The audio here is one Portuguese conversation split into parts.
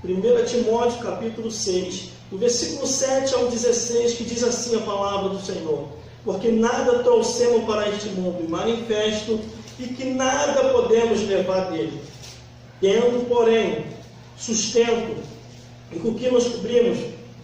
1 Timóteo capítulo 6, do versículo 7 ao 16, que diz assim a palavra do Senhor: porque nada trouxemos para este mundo manifesto, e que nada podemos levar dele. Tendo, porém, sustento e com o que nos cobrimos,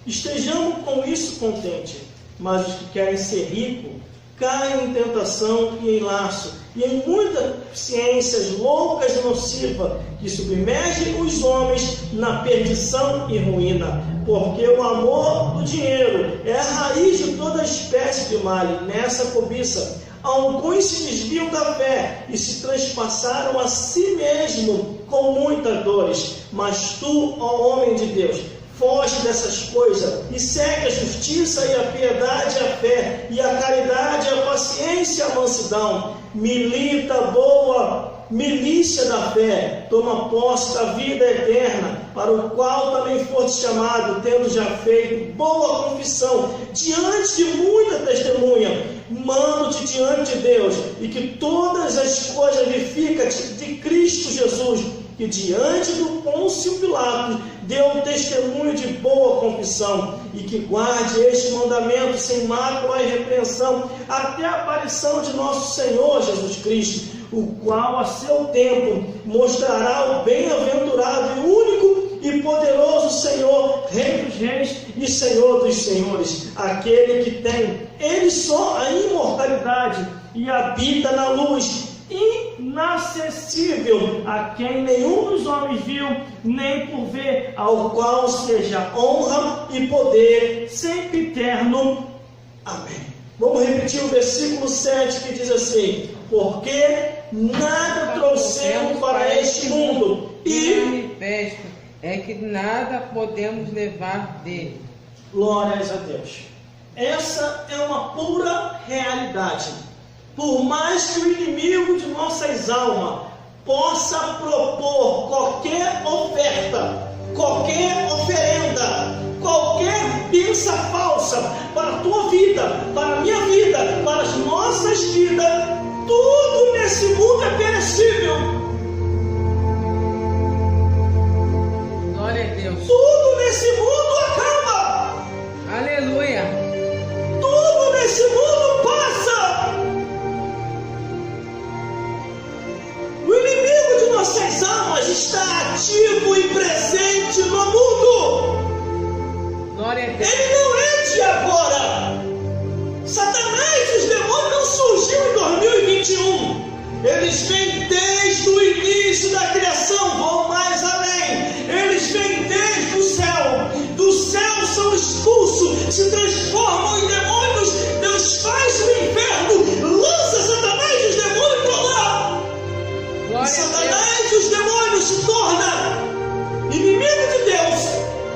estejamos com isso contentes. Mas os que querem ser ricos caem em tentação e em laço, e em muitas ciências loucas e nocivas, que submergem os homens na perdição e ruína. Porque o amor do dinheiro é a raiz de toda espécie de mal. E nessa cobiça, alguns se desviam da fé e se transpassaram a si mesmo com muitas dores. Mas tu, ó homem de Deus, foge dessas coisas e segue a justiça e a piedade, a fé e a caridade, a paciência e a mansidão. Milita boa milícia da fé, toma posse da vida eterna, para o qual também foste chamado, tendo já feito boa confissão diante de muita testemunha. Mando-te diante de Deus, e que todas as coisas verifica-te de Cristo Jesus, que diante do Pôncio Pilatos deu um testemunho de boa confissão, e que guarde este mandamento sem mácula e repreensão, até a aparição de nosso Senhor Jesus Cristo, o qual a seu tempo mostrará o bem-aventurado e único e poderoso Senhor, Rei dos Reis e Senhor dos Senhores, aquele que tem Ele só a imortalidade e habita na luz inacessível, a quem nenhum dos homens viu, nem por ver, ao qual seja honra e poder sempre eterno. Amém. Vamos repetir o versículo 7, que diz assim: porque nada trouxemos para este mundo, e manifesto é que nada podemos levar dele. Glórias a Deus. Essa é uma pura realidade. Por mais que o inimigo de nossas almas possa propor qualquer oferta, qualquer oferenda, qualquer bênção falsa para a tua vida, para a minha vida, para as nossas vidas, tudo nesse mundo é perecível. Glória a Deus. Tudo nesse mundo acaba. Aleluia. Tudo nesse mundo passa. O inimigo de nossas almas está ativo e presente no mundo. Glória a Deus. Ele não é de agora. Satanás e os demônios não surgiu em 2021. Eles vêm desde o início da criação, vão mais além. Eles vêm desde o céu. Do céu são expulsos, se transformam em demônios. Deus faz o inferno, lança Satanás e os demônios para lá. E Satanás e os demônios se tornam inimigo de Deus,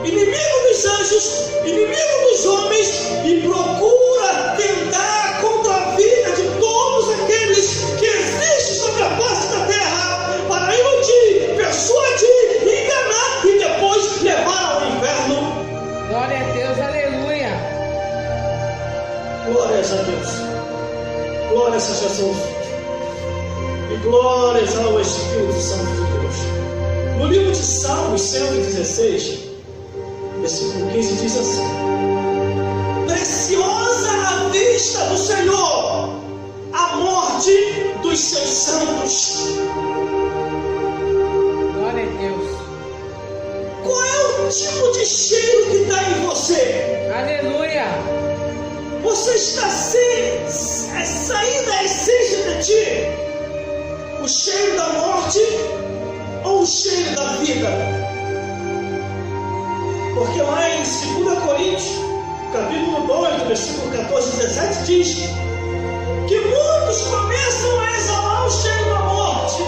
inimigo dos anjos, inimigo dos homens, e procura tentar contra a vida de todos aqueles que existem sobre a face da terra, para iludir, persuadir, enganar e depois levar ao inferno. Glória a Deus, aleluia. Glórias a Deus. Glórias a Jesus. E glórias ao Espírito Santo de Deus. No livro de Salmos 116, versículo 15 diz assim: preciosa à vista do Senhor a morte dos seus santos. Glória a Deus. Qual é o tipo de cheiro que está em você? Aleluia. Você está saindo a essência de ti? O cheiro da morte ou o cheiro da vida? Porque lá em 2 Coríntios, capítulo 2, versículo 14 e 17, diz que muitos começam a exalar o cheiro da morte,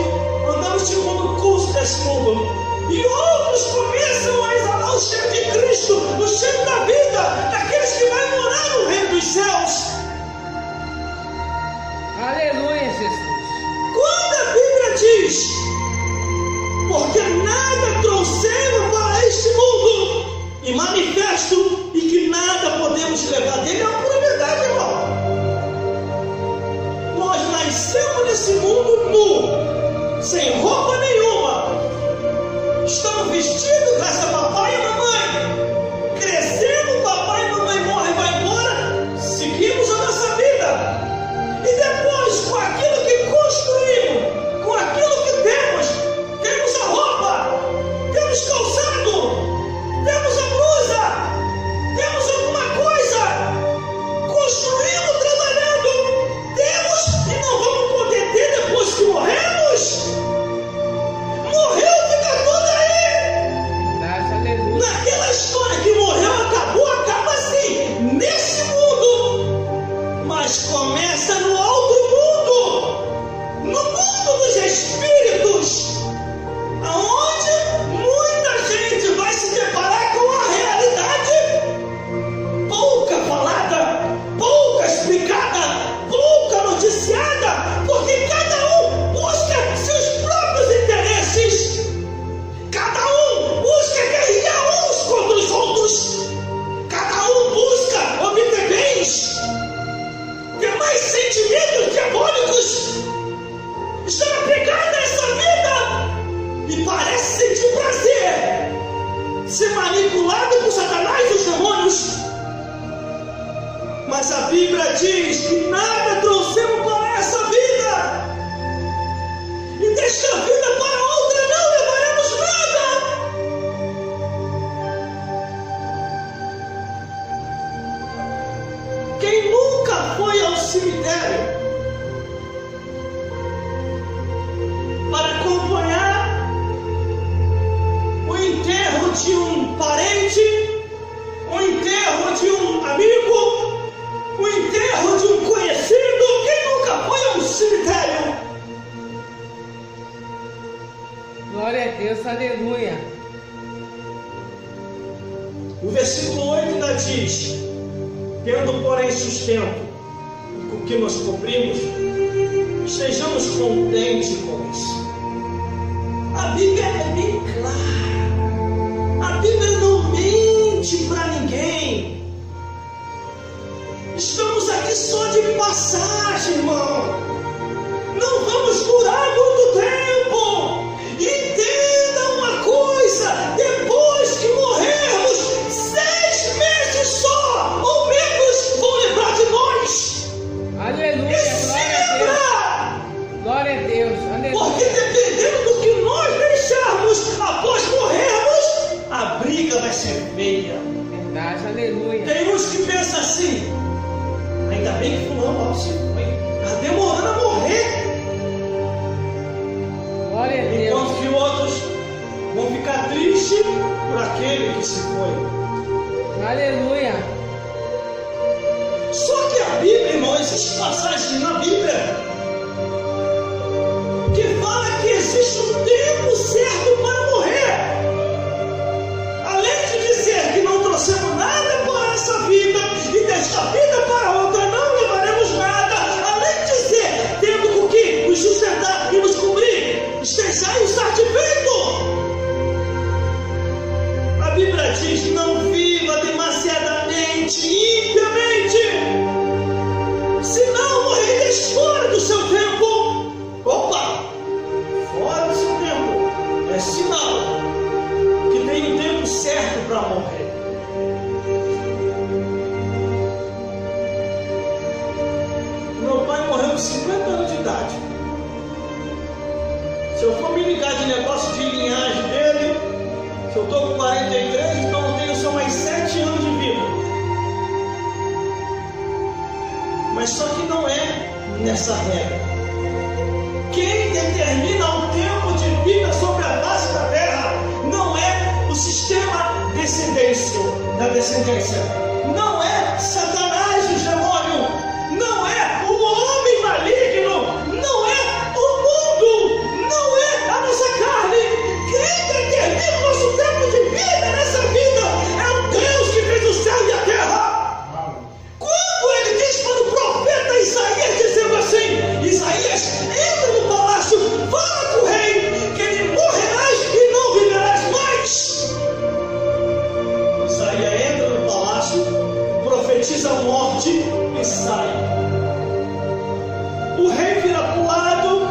andando segundo o curso desse mundo, e outros começam a exalar o cheiro de Cristo, o cheiro da vida, daqueles que vão morar no reino dos céus. Aleluia, Jesus. Quando a Bíblia diz: porque nada trouxemos para este mundo e manifesto, e que nada podemos levar dele, é uma pura verdade, irmão. Nós nascemos nesse mundo nu, sem roupa nenhuma, estamos vestidos Bíblia diz que nada trouxemos para essa vida, e desta vida para outra não levaremos nada. Quem nunca foi ao cemitério para acompanhar o enterro de um parente, o enterro de um amigo, o enterro de um conhecido? Quem nunca foi ao cemitério? Glória a Deus, aleluia. O versículo 8 ainda diz: tendo, porém, sustento com o que nos cobrimos, estejamos contentes com isso. A Bíblia é bem clara. A Bíblia não mente para ninguém. Estamos aqui só de passagem, irmão. Não vamos durar muito tempo. Entenda uma coisa: depois que morrermos, 6 meses só ou menos vão lembrar de nós. Aleluia, E se lembrar, glória a Deus, aleluia. porque dependendo do que nós deixarmos após morrermos, a briga vai ser feia. Verdade, aleluia. Tem uns que pensam assim: ainda bem que fulano se foi, está demorando a morrer. Glória a Deus. Enquanto que outros vão ficar tristes por aquele que se foi. Aleluia. Só que a Bíblia, irmão, existe passagem na Bíblia que fala que existe um tempo certo para morrer. Além de dizer que não trouxemos nada para essa vida e desta vida para outra não levaremos nada, além de dizer, tendo com que nos sustentar e nos cobrir, estejai o satisfeito. A Bíblia diz: não viva demasiadamente, impiamente, senão morrereis fora do seu tempo. Opa! Fora do seu tempo é sinal que tem um tempo certo para morrer. Meu pai morreu com 50 anos de idade. Se eu for me ligar de negócio de linhagem dele, se eu estou com 43, então eu tenho só mais 7 anos de vida. Mas só que não é nessa regra. Quem determina o tempo de vida sobre a face da terra não é o sistema da descendência, não é Satanás, o demônio, não é o homem maligno, não é o mundo, não é a nossa carne. Quem determina o nosso tempo de vida nessa vida é o Deus que fez o céu e a terra. Quando ele diz para o profeta Isaías, dizendo assim: Isaías, entra no palácio, fala com o rei, que ele morrerás e não viverás mais. Isaías entra no palácio, profetiza a morte e sai. O rei vira para o lado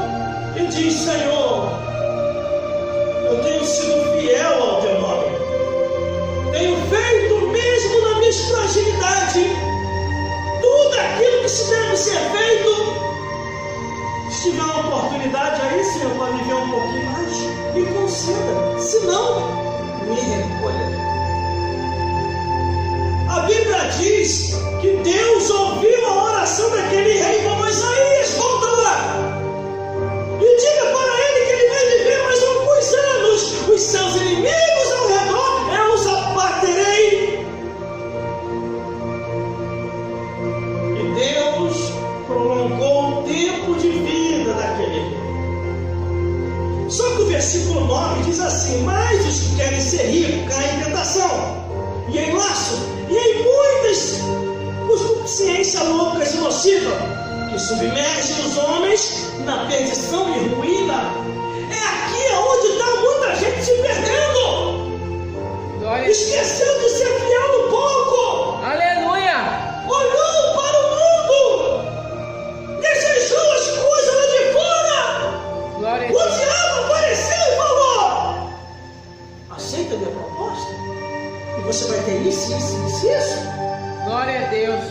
e diz: Senhor, eu tenho sido fiel ao teu nome, tenho feito mesmo na minha fragilidade tudo aquilo que se deve ser feito. Se tiver uma oportunidade aí, Senhor, para viver um pouquinho mais, me conceda, se não, me recolha. A Bíblia diz que Deus ouviu a oração daquele rei e falou: Isaías, volta lá e diga para ele que ele vai viver mais alguns anos. Os seus inimigos ao redor, eu os abaterei. E Deus prolongou o tempo de vida daquele rei. Só que o versículo 9 diz assim: mas os que querem ser ricos caem em tentação e em laço e em muitas consciência louca e nociva, que submerge os homens na perdição e ruína. É aqui onde está muita gente se perdendo. Glória. Esqueceu de ser fiel no pouco. Aleluia. Olhou para o mundo, desejou as coisas lá de fora. Glória a O Deus. diabo apareceu e falou: aceita a minha proposta? E você vai ter isso, isso, isso, isso. Glória a Deus.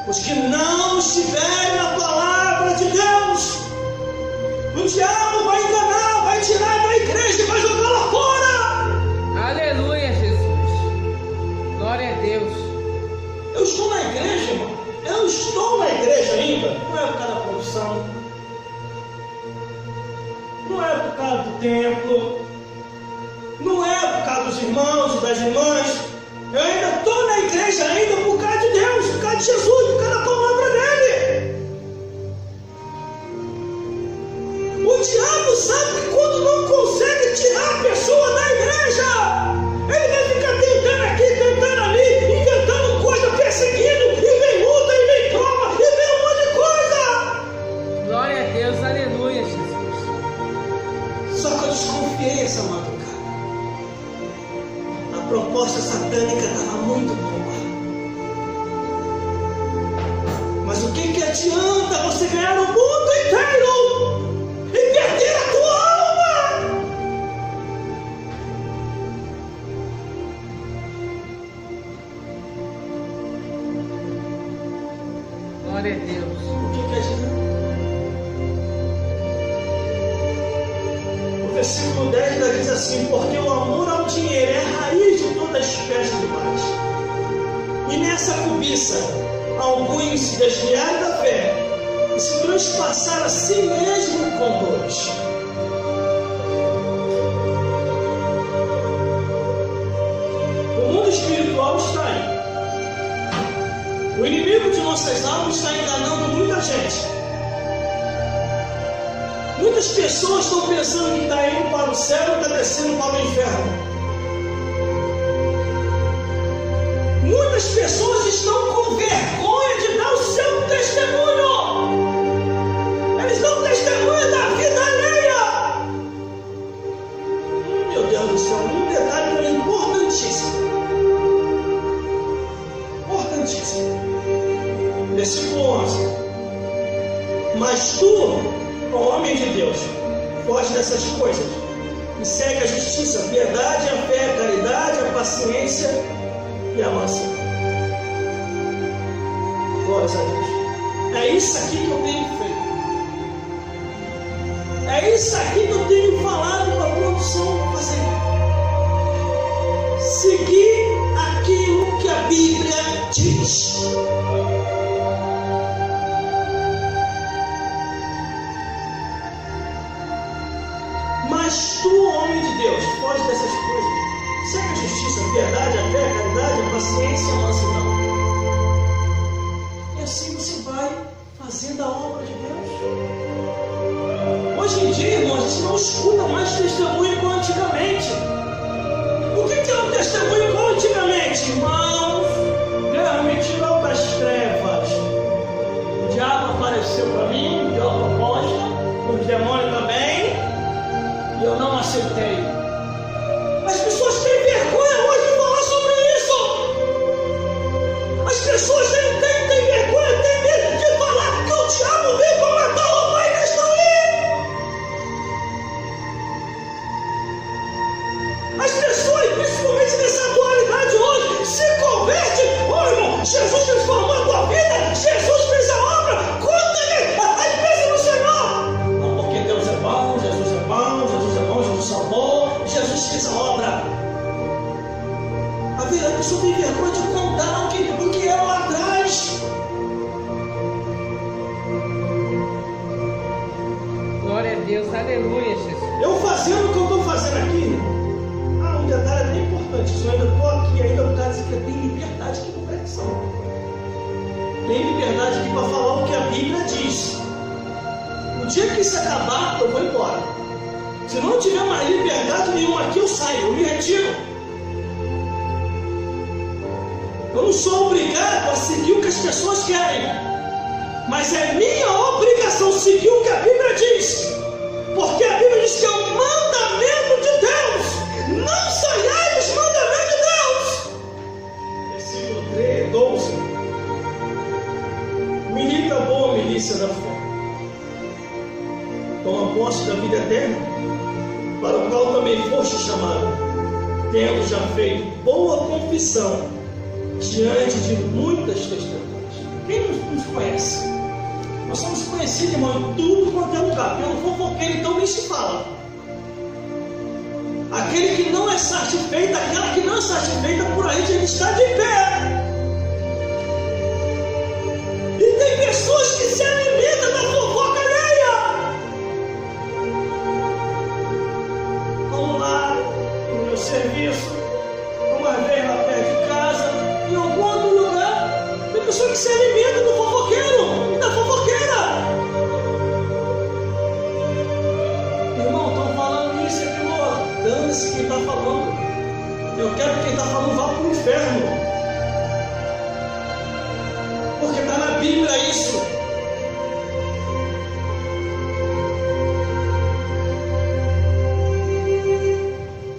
os que não estiverem na palavra de Deus. O diabo vai enganar, vai tirar da igreja e vai jogar lá fora. Aleluia, Jesus. Glória a Deus. Eu estou na igreja, irmão. Eu estou na igreja ainda. Não é por causa da profissão. Não é por causa do templo. Não é por causa dos irmãos e das irmãs. Eu ainda estou na igreja ainda por causa de Deus, por causa de Jesus, por causa da palavra dele. O diabo sabe que quando não consegue tirar a pessoa da igreja, ele vai ficar tentando aqui, tentando ali, inventando coisa, perseguindo, e vem luta, e vem prova, e vem um monte de coisa. Glória a Deus, aleluia, Jesus. Só que eu desconfiei essa madrugada. A proposta satânica estava muito boa. Mas o que adianta você ganhar o mundo inteiro e perder a tua alma? Glória a Deus. O que adianta? O versículo 10 diz assim: porque o amor ao dinheiro é a raiz de toda espécie de males. E nessa cobiça, alguns se desviaram da fé e se transpassaram a si mesmo com dores. O mundo espiritual está aí. O inimigo de nossas almas está enganando muita gente. Muitas pessoas estão pensando que está indo para o céu e está descendo para o inferno. Muitas pessoas estão com vergonha de dar o seu testemunho. Eles dão testemunho da vida alheia. Meu Deus do céu, um detalhe importantíssimo. Importantíssimo. Versículo 11. Mas tu, ó homem de Deus, foge dessas coisas e segue a justiça, a piedade, a fé, a caridade, a paciência e a mansidão. Glórias a Deus. É isso aqui que eu tenho feito. É isso aqui que eu tenho falado para a produção fazer. Seguir aquilo que a Bíblia diz. Mas tu, homem de Deus, foge dessas coisas. Segue a justiça, a piedade, a fé, a caridade, a paciência e a mansidão. E assim você vai fazendo a obra de Deus. Hoje em dia, irmãos, a gente não escuta mais testemunho como antigamente. O que é um testemunho como antigamente? Irmãos, Deus me tirou das trevas. O diabo apareceu para mim, deu a proposta, os demônios também, e eu não aceitei. As pessoas têm vergonha hoje de falar sobre isso. As pessoas têm vergonha, têm medo de falar que o diabo veio para matar o pai e destruir. As pessoas, principalmente nessa atualidade hoje, se convertem. Oh, irmão, Jesus transformou a tua vida. Jesus fez a obra. Conta-lhe as bênçãos do Senhor. Não, porque Deus é bom, Jesus é bom, Jesus é bom, Jesus salvou, Jesus fez a obra. A pessoa tem vergonha de contar o que era lá atrás. Glória a Deus, aleluia, Jesus. Eu fazendo o que eu estou fazendo aqui, um detalhe bem importante. Eu ainda estou aqui ainda por causa que eu tenho liberdade aqui no pregação. Tenho liberdade aqui para falar o que a Bíblia diz. O dia que isso acabar, eu vou embora. Se não tiver mais liberdade nenhuma aqui, eu saio, eu me retiro. Eu não sou obrigado a seguir o que as pessoas querem, mas é minha obrigação seguir o que a Bíblia diz, porque a Bíblia diz que é o mandamento de Deus. Não saiai dos mandamentos de Deus. Versículo 12. Milita a boa milícia da fé. Toma posse da vida eterna, para o qual também foste chamado, tendo já feito boa confissão diante de muitas testemunhas. Quem nos conhece? Nós somos conhecidos, irmão, em tudo quanto é lugar. Pelo fofoqueiro, então, nem se fala. Aquele que não é satisfeito, aquela que não é satisfeita, por aí ele está de pé. E tem pessoas que se alimentam da fofoca alheia. Vamos lá, no meu serviço, uma vez lá perto de casa, em algum outro lugar, tem pessoa que se alimenta do fofoqueiro e da fofoqueira. Irmão, estão falando isso aqui, dane-se quem está falando. Eu quero que quem está falando vá para o inferno. Porque está na Bíblia isso.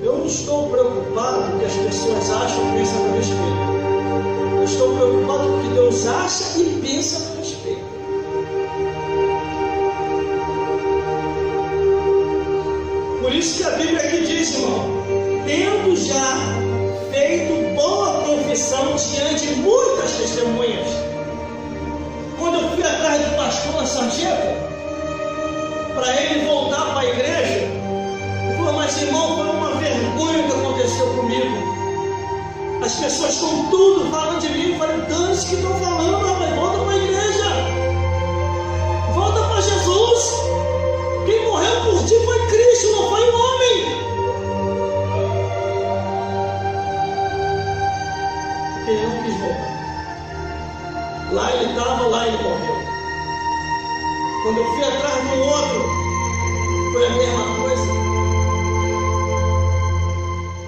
Eu não estou preocupado com o que as pessoas acham e pensam a meu respeito. Eu estou preocupado com o que Deus acha e pensa a meu respeito. Por isso que a Bíblia aqui diz, irmão, tendo já feito boa confissão diante de muitas testemunhas. Quando eu fui atrás do pastor Sargento, para ele voltar para a igreja, ele falou, mas irmão, foi uma vergonha que aconteceu comigo. As pessoas estão tudo falando de mim. Eu falei, dane-se que estão falando, rapaz, volta para a igreja. Volta para Jesus. Quem morreu por ti foi Cristo, não foi o homem. Porque ele não quis voltar. Lá ele estava, lá ele morreu. Quando eu fui atrás do outro, foi a mesma coisa.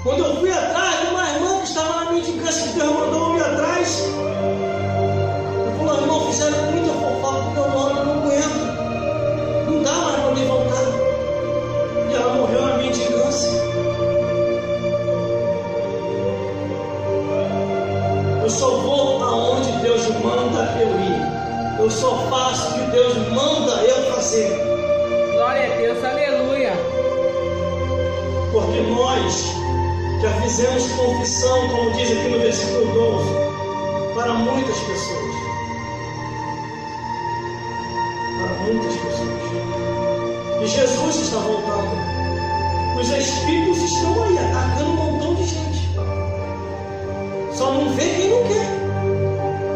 Quando eu fui atrás de uma irmã que estava na mendicância, que Deus mandou eu ir atrás, eu falei, irmão, fizeram muita fofoca do meu nome, eu não aguento. Não dá mais para me voltar. E ela morreu na mendicância. Eu só vou aonde Deus manda eu ir. Eu só faço o que Deus manda eu fazer. Glória a Deus, aleluia. Porque nós já fizemos confissão, como diz aqui no versículo 12, para muitas pessoas. Para muitas pessoas. E Jesus está voltando. Os espíritos estão aí, atacando um montão de gente. Só não vê quem não quer.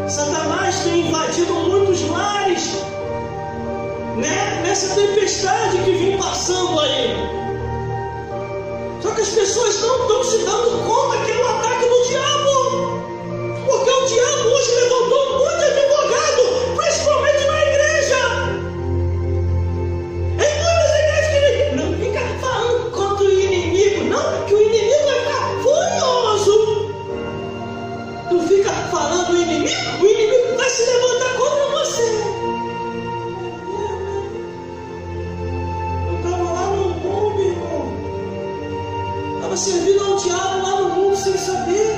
Satanás tem invadido muitos lares, né? Nessa tempestade que vem passando aí. Só que as pessoas não estão se dando conta que é um ataque do diabo. Porque o diabo hoje levantou muito advogado, principalmente na igreja. Em muitas igrejas que não fica falando contra o inimigo, não, que o inimigo vai ficar furioso. Tu fica falando do inimigo, o inimigo vai se levantar contra você. Servindo ao diabo lá no mundo sem saber.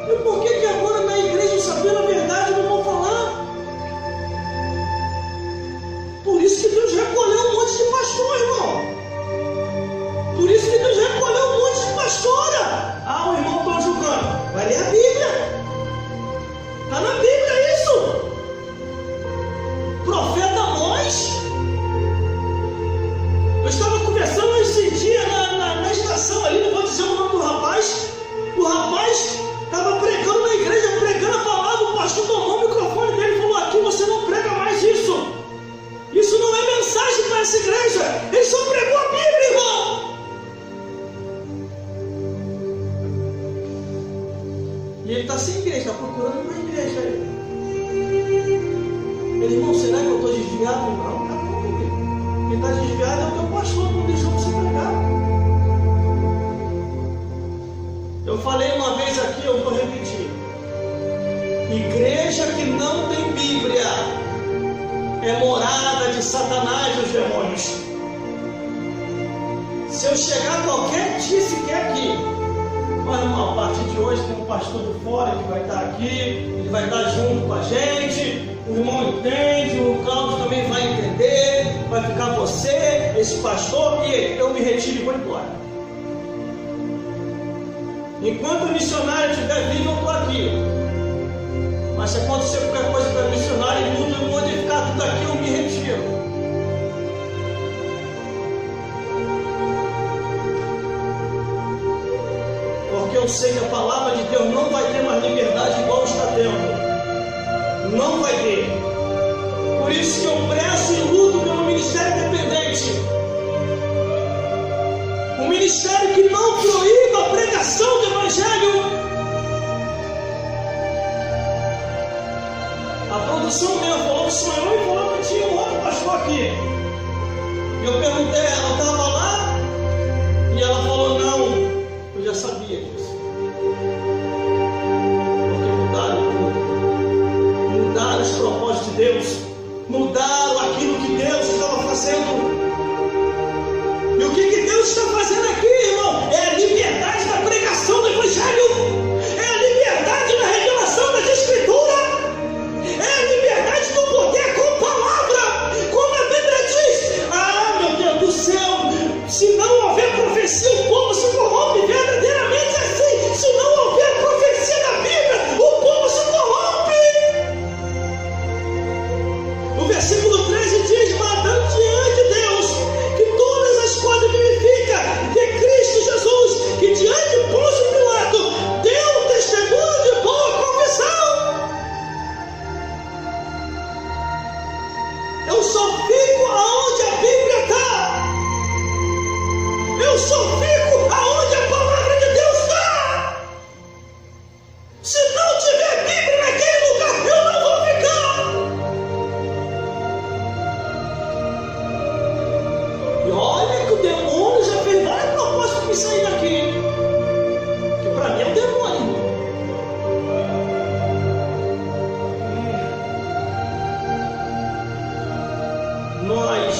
E por que agora na igreja, sabendo a verdade, não vão falar? Por isso que Deus recolheu um monte de pastor, irmão. Por isso que Deus recolheu um monte de pastora. Ah, o irmão está julgando. Vai ler a Bíblia. Está na Bíblia isso. Profeta Amós. Eu estava conversando esse dia na estação ali, não vou dizer o nome do rapaz. O rapaz estava pregando na igreja, pregando a palavra, o pastor tomou o microfone dele e falou, aqui você não prega mais isso. Isso não é mensagem para essa igreja. Ele só pregou a Bíblia, irmão. E ele está sem igreja, está procurando uma igreja. Ele, irmão, será que eu estou desviado? Não, tá bom. Quem está desviado é o teu pastor, não deixou você pregar. Eu falei uma vez aqui, eu vou repetir. Igreja que não tem Bíblia é morada de Satanás e os demônios. Se eu chegar qualquer dia sequer aqui, olha, irmão, a partir de hoje tem um pastor de fora que vai estar aqui, ele vai estar junto com a gente, o irmão entende, o Cláudio também vai entender, vai ficar você, esse pastor, e eu me retiro e vou embora. Enquanto o missionário estiver vivo, eu estou aqui. Mas se acontecer qualquer coisa para missionário e tudo, modificar tudo aqui, eu me retiro. Porque eu sei que a palavra de Deus não vai ter mais liberdade igual está tendo. Não vai ter. Por isso que eu prezo e luto pelo ministério independente. Um ministério que não proíba a pregação do Evangelho. A produção mesmo falou que sonhou e falou que tinha um outro pastor aqui. Eu perguntei, ela estava lá? E ela falou, não, eu já sabia disso. Porque mudaram tudo. Mudaram os propósitos de Deus. Mudaram aquilo que Deus estava fazendo. E o que Deus está fazendo aqui, irmão? É a liberdade da pregação do Evangelho. É a liberdade na revelação das Escrituras. É a liberdade do poder com palavra. Como a Bíblia diz. Ah, meu Deus do céu. Se não houver profecia, o povo se corrompe. Verdadeiramente assim. Se não houver profecia na Bíblia, o povo se corrompe. O versículo 13 diz, matando diante de Deus, que todas as coisas vivifica de Cristo Jesus, que diante de Pôncio Pilato deu testemunho de boa confissão. Eu só fico aonde a Bíblia está. Eu só fico aonde a palavra de Deus está. Se não tiver Bíblia naquele lugar, eu não vou ficar. E olha que o demônio já fez várias propostas para me sair daqui. Que para mim é um demônio. Nós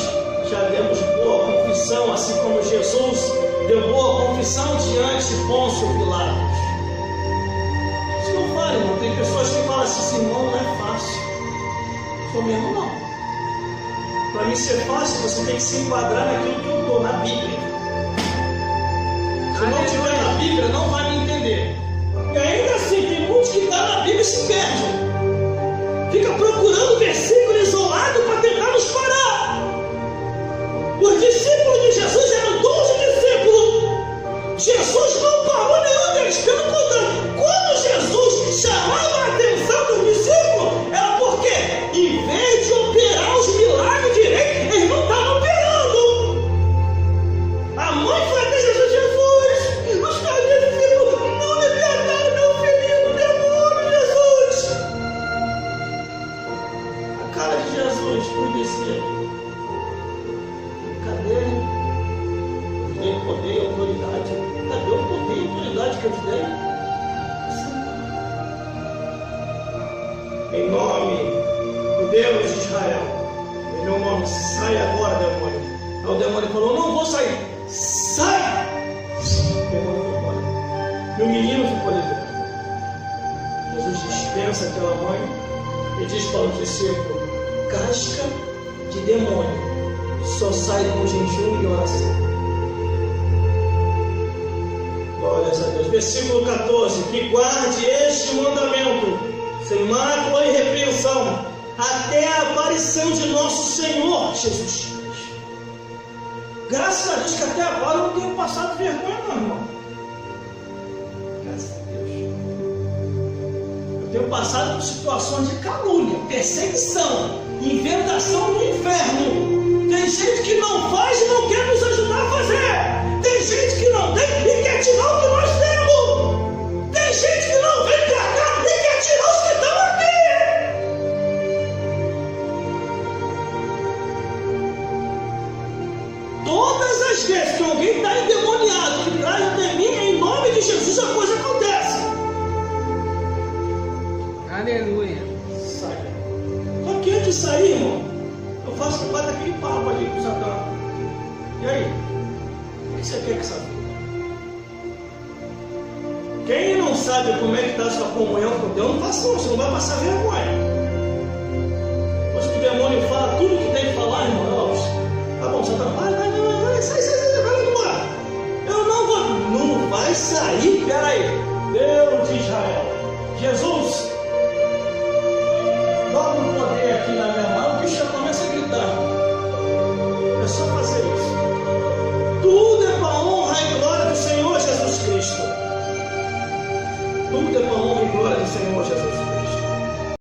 já demos boa confissão, assim como Jesus deu boa confissão diante de Pôncio Pilatos. Isso não fala, irmão. Tem pessoas que falam assim, irmão, não é fácil. Sou mesmo não. Para mim ser fácil, você tem que se enquadrar naquilo que eu estou, na Bíblia. Se não tiver na Bíblia, não vai me entender. E ainda assim, tem muitos que estão na Bíblia e se perdem. Fica procurando versículo isolado para tentar nos parar. Os discípulos de Jesus eram 12 discípulos. Jesus não parou nenhum deles. Pelo contrário, quando Jesus chamava a atenção dos discípulos, era porque, em vez de operar os milagres direito, eles não estavam operando. A mãe foi até Jesus, Jesus, os caras discípulos não libertaram meu filhinho do demônio, Jesus. A cara de Jesus por discípulo. Cadê? Eu tenho poder e autoridade. Cadê o poder e autoridade que eu te dei? Em nome do Deus de Israel, em meu nome, sai agora, demônio. Aí o demônio falou, não vou sair. Sai! O demônio foi embora. E o menino ficou liberto. Jesus dispensa aquela mãe e diz para o discípulo, casca de demônio só sai com jejum e oração. Glórias a Deus. Versículo 14. Que guarde este mandamento sem mácula e repreensão até a aparição de nosso Senhor Jesus Cristo. Graças a Deus que até agora eu não tenho passado vergonha, não, irmão. Graças a Deus. Eu tenho passado por situações de calúnia, perseguição, inventação no inferno. Tem gente que não faz e não quer nos ajudar a fazer. Tem gente que não tem e quer tirar o que nós temos. Tem gente que não vem pra cá e quer tirar os que estão aqui. Todas as vezes que alguém está endemoniado e traz de mim, em nome de Jesus, a coisa acontece. Aleluia. Sai. Só que antes de sair, irmão, eu faço parte daquele papo ali com o Satã. E aí? O que você quer que sabe? Quem não sabe como é que está a sua comunhão com Deus, não faça não, você não vai passar vergonha. Mas que o demônio fala tudo que tem que falar, irmão. Tá bom, Satã, vai, sai, vai embora. Eu não vou. Não vai sair, peraí. Deus de Israel. Jesus